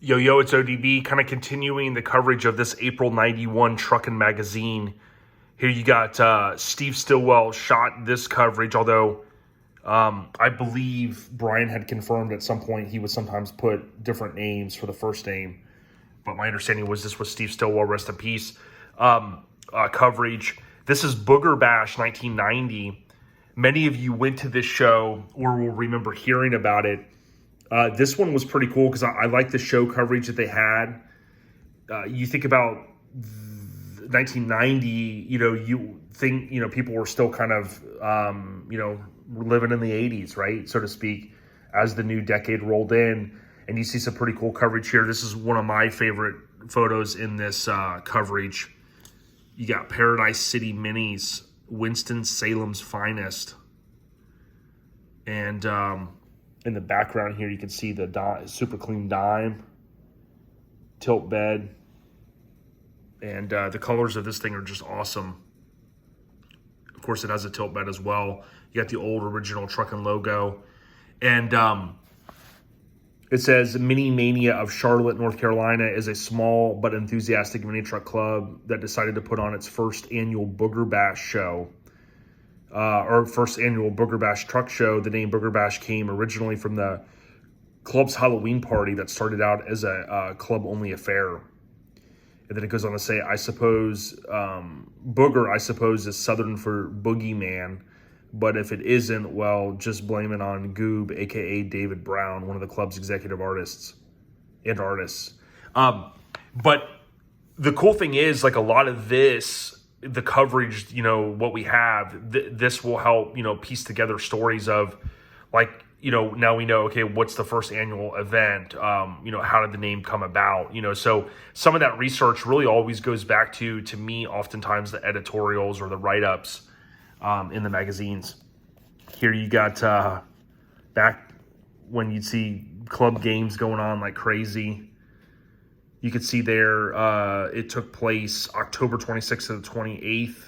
Yo, it's ODB, kind of continuing the coverage of this April 91 Truckin magazine. Here you got Steve Stillwell shot this coverage, although I believe Brian had confirmed at some point he would sometimes put different names for the first name. But my understanding was this was Steve Stillwell, rest in peace, coverage. This is Booger Bash 1990. Many of you went to this show or will remember hearing about it. This one was pretty cool because I like the show coverage that they had. You think about 1990, you think, people were still kind of, living in the 80s, right? So to speak, as the new decade rolled in. And you see some pretty cool coverage here. This is one of my favorite photos in this coverage. You got Paradise City Minis, Winston-Salem's finest. And in the background here, you can see the super clean dime, tilt bed. And the colors of this thing are just awesome. Of course, it has a tilt bed as well. You got the old original Truckin logo. And it says, Mini Mania of Charlotte, North Carolina is a small but enthusiastic mini truck club that decided to put on its first annual Booger Bash show. Or first annual Booger Bash truck show. The name Booger Bash came originally from the club's Halloween party that started out as a club-only affair. And then it goes on to say, I suppose, Booger, I suppose, is Southern for boogeyman. But if it isn't, well, just blame it on Goob, a.k.a. David Brown, one of the club's executive artists. But the cool thing is, like, a lot of this, the coverage, what we have, this will help, piece together stories of, like, now we know, okay, what's the first annual event? How did the name come about? So some of that research really always goes back to me, oftentimes the editorials or the write-ups in the magazines. Here you got back when you'd see club games going on like crazy. You could see there it took place October 26th to the 28th.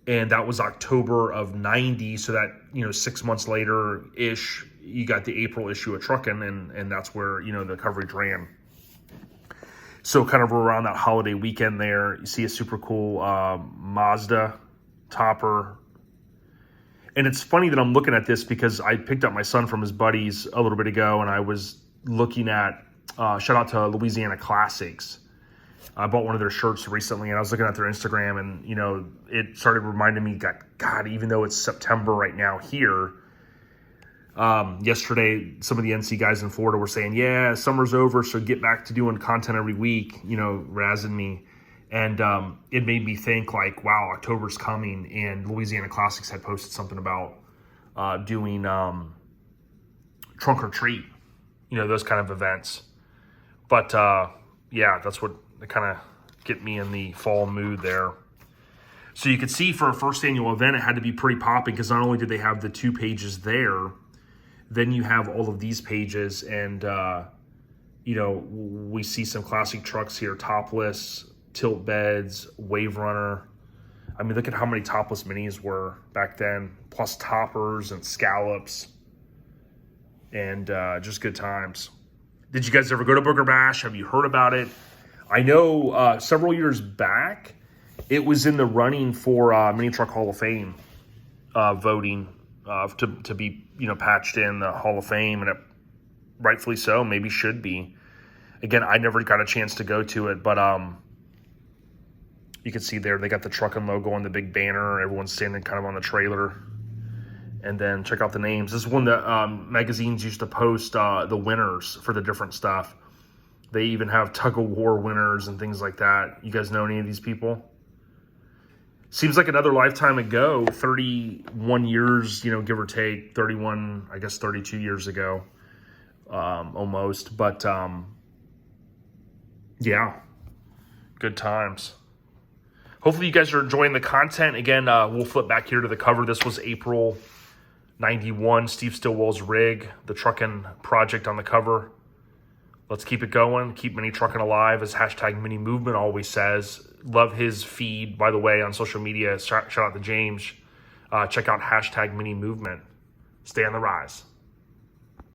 And that was October of 90. So that, 6 months later-ish, you got the April issue of Truckin, and that's where, the coverage ran. So kind of around that holiday weekend there, you see a super cool Mazda topper. And it's funny that I'm looking at this because I picked up my son from his buddies a little bit ago, and I was looking at, shout out to Louisiana Classics. I bought one of their shirts recently, and I was looking at their Instagram, and, it started reminding me, God, even though it's September right now here, yesterday, some of the NC guys in Florida were saying, yeah, summer's over, so get back to doing content every week, razzing me. And it made me think, like, wow, October's coming, and Louisiana Classics had posted something about doing trunk or treat, those kind of events. But, yeah, that's what kind of get me in the fall mood there. So you could see for a first annual event, it had to be pretty popping because not only did they have the 2 pages there, then you have all of these pages, and, we see some classic trucks here, topless, tilt beds, wave runner. I mean, look at how many topless minis were back then, plus toppers and scallops, and just good times. Did you guys ever go to Booger Bash? Have you heard about it? I know several years back, it was in the running for Mini Truck Hall of Fame voting to be, patched in the Hall of Fame, and it rightfully so, maybe should be. Again, I never got a chance to go to it, but you can see there, they got the Truckin logo on the big banner. Everyone's standing kind of on the trailer. And then check out the names. This is one that magazines used to post the winners for the different stuff. They even have tug of war winners and things like that. You guys know any of these people? Seems like another lifetime ago, 31 years, give or take, 31, I guess 32 years ago, almost. But, yeah, good times. Hopefully you guys are enjoying the content. Again, we'll flip back here to the cover. This was April 91, Steve Stillwell's rig, the Truckin project on the cover. Let's keep it going. Keep Mini Truckin alive, as hashtag Mini Movement always says. Love his feed, by the way, on social media. Shout out to James. Check out hashtag Mini Movement. Stay on the rise.